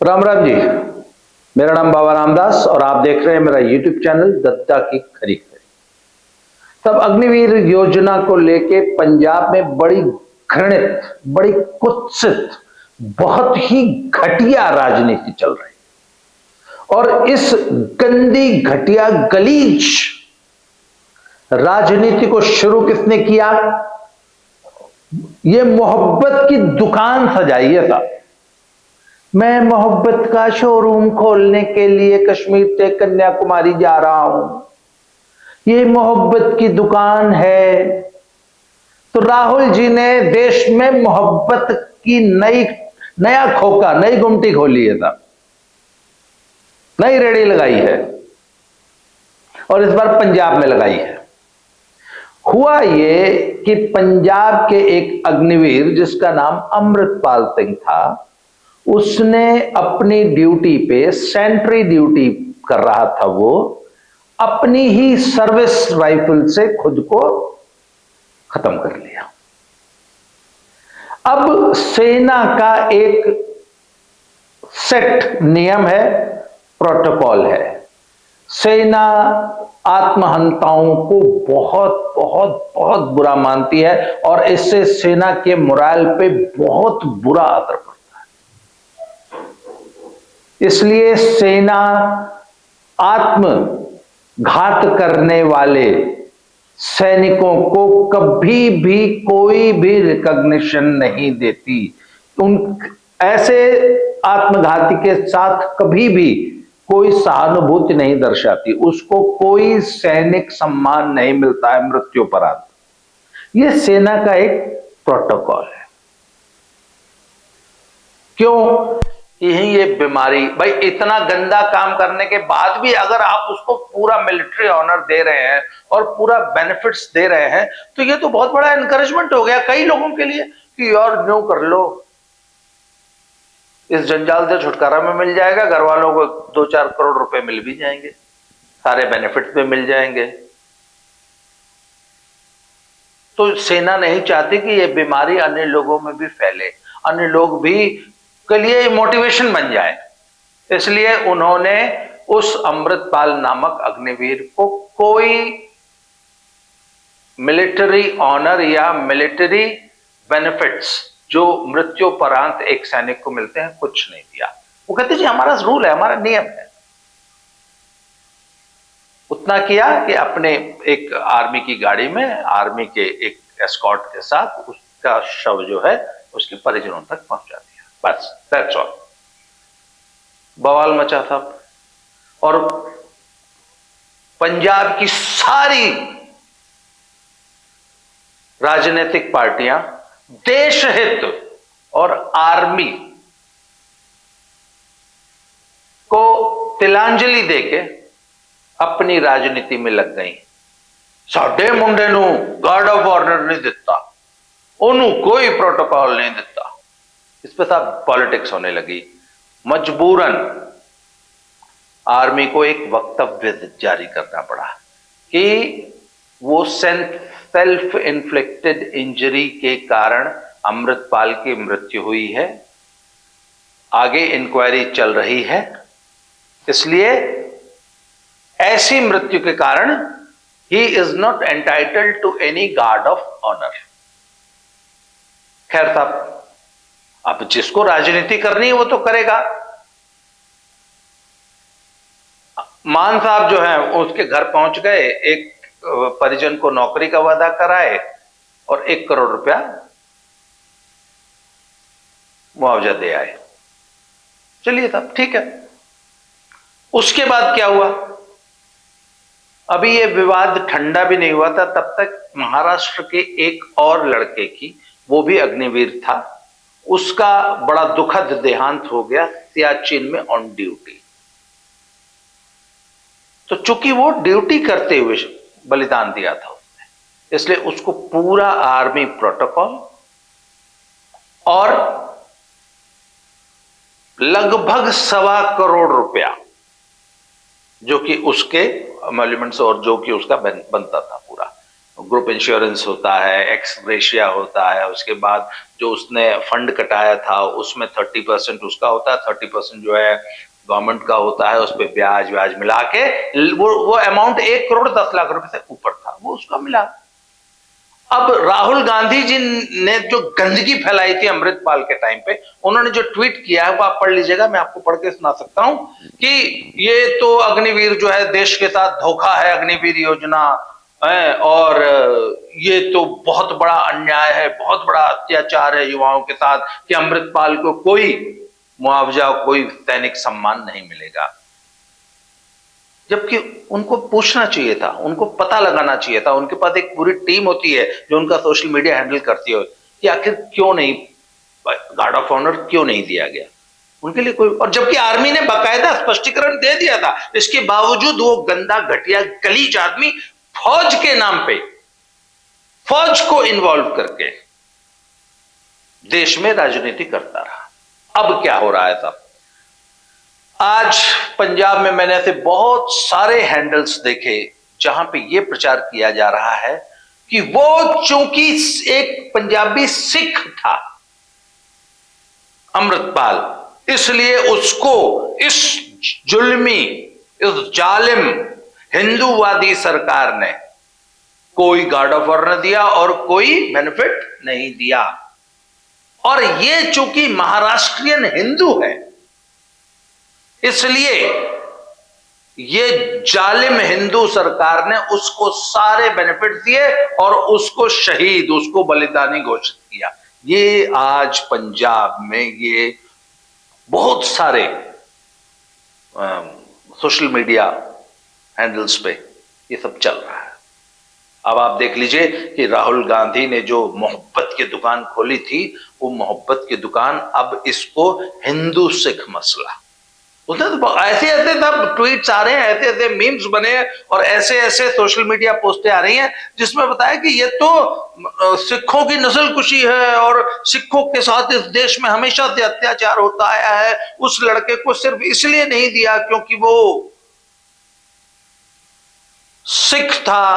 राम राम जी। मेरा नाम बाबा रामदास और आप देख रहे हैं मेरा यूट्यूब चैनल दत्ता की खरी खरी। तब अग्निवीर योजना को लेके पंजाब में बड़ी घृणित, बड़ी कुत्सित, बहुत ही घटिया राजनीति चल रही है। और इस गंदी, घटिया, गलीज राजनीति को शुरू किसने किया? ये मोहब्बत की दुकान सजाई है साहब। मैं मोहब्बत का शोरूम खोलने के लिए कश्मीर से कन्याकुमारी जा रहा हूं, ये मोहब्बत की दुकान है। तो राहुल जी ने देश में मोहब्बत की नया खोखा, नई गुमटी खोली है साहब, नई रेड़ी लगाई है और इस बार पंजाब में लगाई है। हुआ ये कि पंजाब के एक अग्निवीर जिसका नाम अमृतपाल सिंह था, उसने अपनी ड्यूटी पे, सेंट्री ड्यूटी कर रहा था, वो अपनी ही सर्विस राइफल से खुद को खत्म कर लिया। अब सेना का एक सेट नियम है, प्रोटोकॉल है। सेना आत्महंताओं को बहुत बहुत बहुत बुरा मानती है और इससे सेना के मोरल पे बहुत बुरा असर पड़ता है। इसलिए सेना आत्मघात करने वाले सैनिकों को कभी भी कोई भी रिकॉग्निशन नहीं देती। उन ऐसे आत्मघाती के साथ कभी भी कोई सहानुभूति नहीं दर्शाती, उसको कोई सैनिक सम्मान नहीं मिलता है मृत्युपरांत। यह सेना का एक प्रोटोकॉल है। क्यों? यही ये बीमारी, भाई इतना गंदा काम करने के बाद भी अगर आप उसको पूरा मिलिट्री ऑनर दे रहे हैं और पूरा बेनिफिट्स दे रहे हैं, तो ये तो बहुत बड़ा एनकरेजमेंट हो गया कई लोगों के लिए कि यार न्यू कर लो, इस जंजाल से छुटकारा में मिल जाएगा, घर वालों को 2-4 करोड़ रुपए मिल भी जाएंगे, सारे बेनिफिट्स भी मिल जाएंगे। तो सेना नहीं चाहती कि ये बीमारी अन्य लोगों में भी फैले, अन्य लोग भी के लिए मोटिवेशन बन जाए। इसलिए उन्होंने उस अमृतपाल नामक अग्निवीर को कोई मिलिट्री ऑनर या मिलिट्री बेनिफिट्स जो मृत्युपरांत एक सैनिक को मिलते हैं, कुछ नहीं दिया। वो कहते जी हमारा रूल है, हमारा नियम है। उतना किया कि अपने एक आर्मी की गाड़ी में, आर्मी के एक एस्कॉर्ट के साथ उसका शव जो है उसके परिजनों तक पहुंचा दिया, बस, दैट्स ऑल। बवाल मचा था और पंजाब की सारी राजनीतिक पार्टियां देशहित और आर्मी को तिलांजलि देके अपनी राजनीति में लग गई। साडे मुंडे नू गार्ड ऑफ ऑनर नहीं दिता, ओनू कोई प्रोटोकॉल नहीं दिता। इस पे सब पॉलिटिक्स होने लगी। मजबूरन आर्मी को एक वक्तव्य जारी करना पड़ा कि वो सेल्फ इन्फ्लिक्टेड इंजरी के कारण अमृतपाल की मृत्यु हुई है, आगे इंक्वायरी चल रही है, इसलिए ऐसी मृत्यु के कारण he is not entitled to any guard of honour. खैर साहब, अब जिसको राजनीति करनी है वो तो करेगा। मान साहब जो है उसके घर पहुंच गए, एक परिजन को नौकरी का वादा कराए और 1 करोड़ रुपया मुआवजा दे आए। चलिए साहब ठीक है। उसके बाद क्या हुआ? अभी ये विवाद ठंडा भी नहीं हुआ था तब तक महाराष्ट्र के एक और लड़के की, वो भी अग्निवीर था, उसका बड़ा दुखद देहांत हो गया सियाचिन में ऑन ड्यूटी। तो चूंकि वो ड्यूटी करते हुए बलिदान दिया था उसने, इसलिए उसको पूरा आर्मी प्रोटोकॉल और लगभग 1.25 करोड़ रुपया, जो कि उसके एमोल्यूमेंट्स और जो कि उसका बनता था पूरा, ग्रुप इंश्योरेंस होता है, एक्स ग्रेशिया होता है, उसके बाद जो उसने फंड कटाया था उसमें 30% उसका होता है, 30% जो है गवर्नमेंट का होता है, उस पर ब्याज व्याज मिला के वो अमाउंट 1 करोड़ 10 लाख रुपए से ऊपर था, वो उसका मिला। अब राहुल गांधी जी ने जो गंदगी फैलाई थी अमृतपाल के टाइम पे, उन्होंने जो ट्वीट किया है वो आप पढ़ लीजिएगा, मैं आपको पढ़ के सुना सकता हूं कि ये तो अग्निवीर जो है देश के साथ धोखा है, अग्निवीर योजना है, और ये तो बहुत बड़ा अन्याय है, बहुत बड़ा अत्याचार है युवाओं के साथ कि अमृतपाल को कोई मुआवजा, कोई सैनिक सम्मान नहीं मिलेगा। जबकि उनको पूछना चाहिए था, उनको पता लगाना चाहिए था, उनके पास एक पूरी टीम होती है जो उनका सोशल मीडिया हैंडल करती है कि आखिर क्यों नहीं गार्ड ऑफ ऑनर क्यों नहीं दिया गया उनके लिए कोई। और जबकि आर्मी ने बाकायदा स्पष्टीकरण दे दिया था, इसके बावजूद वो गंदा घटिया गलीज आदमी फौज के नाम पे, फौज को इन्वॉल्व करके देश में राजनीति करता रहा। अब क्या हो रहा है साहब, आज पंजाब में मैंने ऐसे बहुत सारे हैंडल्स देखे जहां पे यह प्रचार किया जा रहा है कि वो चूंकि एक पंजाबी सिख था अमृतपाल, इसलिए उसको इस जुल्मी, इस जालिम हिंदूवादी सरकार ने कोई गार्ड ऑफ ऑनर दिया और कोई बेनिफिट नहीं दिया। और ये चूंकि महाराष्ट्रियन हिंदू है, इसलिए ये जालिम हिंदू सरकार ने उसको सारे बेनिफिट दिए और उसको शहीद, उसको बलिदानी घोषित किया। ये आज पंजाब में ये बहुत सारे सोशल मीडिया हैंडल्स पे ये सब चल रहा है। अब आप देख लीजिए कि राहुल गांधी ने जो मोहब्बत की दुकान खोली थी, वो मोहब्बत की दुकान अब इसको हिंदू सिख मसला, उसने तो ऐसे ऐसे सब ट्वीट्स आ रहे हैं, ऐसे ऐसे मीम्स बने हैं और ऐसे ऐसे सोशल मीडिया पोस्टें आ रही हैं जिसमें बताया कि ये तो सिखों की नस्लकुशी है और सिखों के साथ इस देश में हमेशा से अत्याचार होता आया है। उस लड़के को सिर्फ इसलिए नहीं दिया क्योंकि वो सिख था।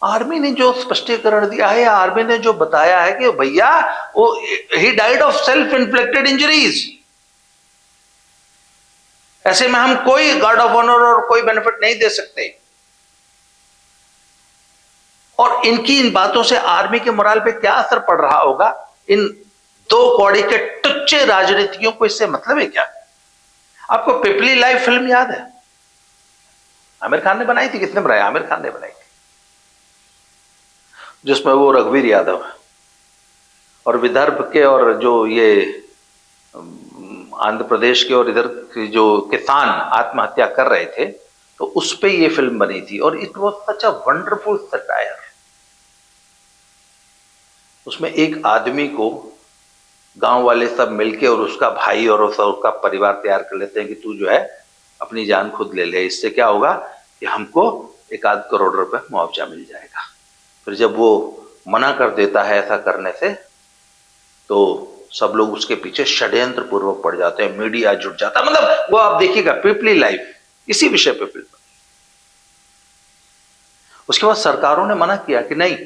आर्मी ने जो स्पष्टीकरण दिया है, आर्मी ने जो बताया है कि भैया वो he died of self inflicted injuries, ऐसे में हम कोई गार्ड ऑफ ऑनर और कोई बेनिफिट नहीं दे सकते। और इनकी इन बातों से आर्मी के मोराल पे क्या असर पड़ रहा होगा, इन दो कौड़ी के टुच्चे राजनीतियों को इससे मतलब है क्या? आपको पिपली लाइव फिल्म याद है? आमिर खान ने बनाई थी, किसने बनाई? आमिर खान ने बनाई थी, जिसमें वो रघुवीर यादव और विदर्भ के और जो ये आंध्र प्रदेश के और इधर जो किसान आत्महत्या कर रहे थे, तो उस पे ये फिल्म बनी थी और it was such a wonderful satire. उसमें एक आदमी को गांव वाले सब मिलके और उसका भाई और उसका परिवार तैयार कर लेते हैं कि तू जो है अपनी जान खुद ले ले, इससे क्या होगा कि हमको 1-8 करोड़ रुपए मुआवजा मिल जाएगा। फिर जब वो मना कर देता है ऐसा करने से, तो सब लोग उसके पीछे षड्यंत्र पूर्वक पड़ जाते हैं, मीडिया जुट जाता है। मतलब वो आप देखिएगा पिपली लाइव इसी विषय पे फिल्म। उसके बाद सरकारों ने मना किया कि नहीं,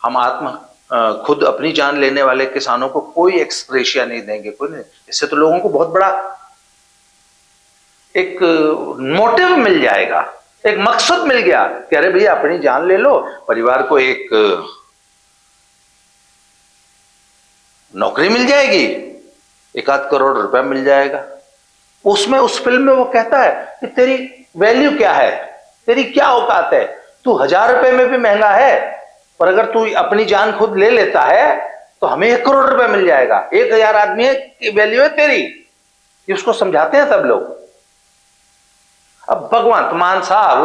हम खुद अपनी जान लेने वाले किसानों को कोई एक्सग्रेशिया नहीं देंगे, कोई नहीं। इससे तो लोगों को बहुत बड़ा एक मोटिव मिल जाएगा, एक मकसद मिल गया कि अरे भैया अपनी जान ले लो, परिवार को एक नौकरी मिल जाएगी, 1-8 करोड़ रुपया मिल जाएगा। उसमें उस फिल्म में वो कहता है कि तेरी वैल्यू क्या है, तेरी क्या औकात है, तू 1000 रुपए में भी महंगा है, पर अगर तू अपनी जान खुद ले लेता है तो हमें 1 करोड़ रुपया मिल जाएगा। 1000 आदमी की वैल्यू है तेरी, ये उसको समझाते हैं सब लोग। अब भगवंत मान साहब,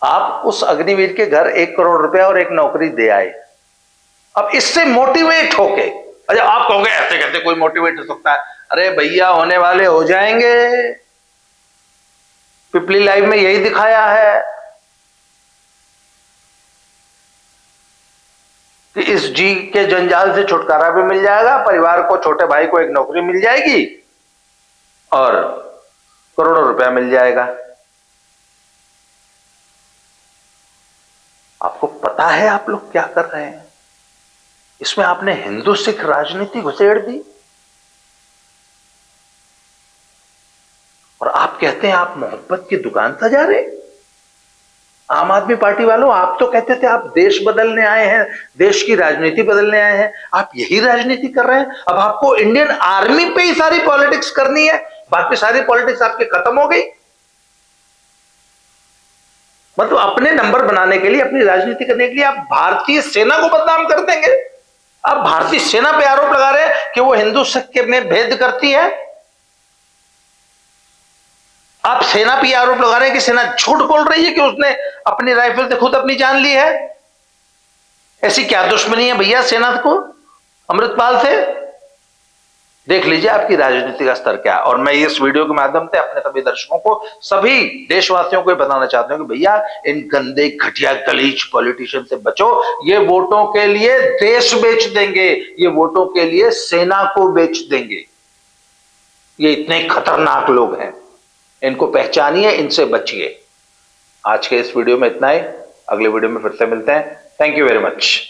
आप उस अग्निवीर के घर 1 करोड़ रुपया और एक नौकरी दे आए। अब इससे मोटिवेट होके, अच्छा आप कहोगे ऐसे कैसे कोई मोटिवेट हो सकता है? अरे भैया होने वाले हो जाएंगे। पिपली लाइव में यही दिखाया है कि इस जी के जंजाल से छुटकारा भी मिल जाएगा, परिवार को, छोटे भाई को एक नौकरी मिल जाएगी और करोड़ों रुपया मिल जाएगा। आपको पता है आप लोग क्या कर रहे हैं? इसमें आपने हिंदू सिख राजनीति घुसेड़ दी और आप कहते हैं आप मोहब्बत की दुकान सजा रहे। आम आदमी पार्टी वालों, आप तो कहते थे आप देश बदलने आए हैं, देश की राजनीति बदलने आए हैं, आप यही राजनीति कर रहे हैं। अब आपको इंडियन आर्मी पे ही सारी पॉलिटिक्स करनी है, बाकी सारी पॉलिटिक्स आपके खत्म हो गई। मतलब अपने नंबर बनाने के लिए, अपनी राजनीति करने के लिए आप भारतीय सेना को बदनाम कर देंगे। आप भारतीय सेना पे आरोप लगा रहे हैं कि वो हिंदू सिख में भेद करती है। आप सेना पे आरोप लगा रहे हैं कि सेना झूठ बोल रही है कि उसने अपनी राइफल से खुद अपनी जान ली है। ऐसी क्या दुश्मनी है भैया सेना को अमृतपाल से? देख लीजिए आपकी राजनीति का स्तर क्या है। और मैं इस वीडियो के माध्यम से अपने सभी दर्शकों को, सभी देशवासियों को बताना चाहता हूं कि भैया इन गंदे घटिया गलीज पॉलिटिशियन से बचो। ये वोटों के लिए देश बेच देंगे, ये वोटों के लिए सेना को बेच देंगे। ये इतने खतरनाक लोग हैं, इनको पहचानिए, इनसे बचिए। आज के इस वीडियो में इतना ही, अगले वीडियो में फिर से मिलते हैं। Thank you very much.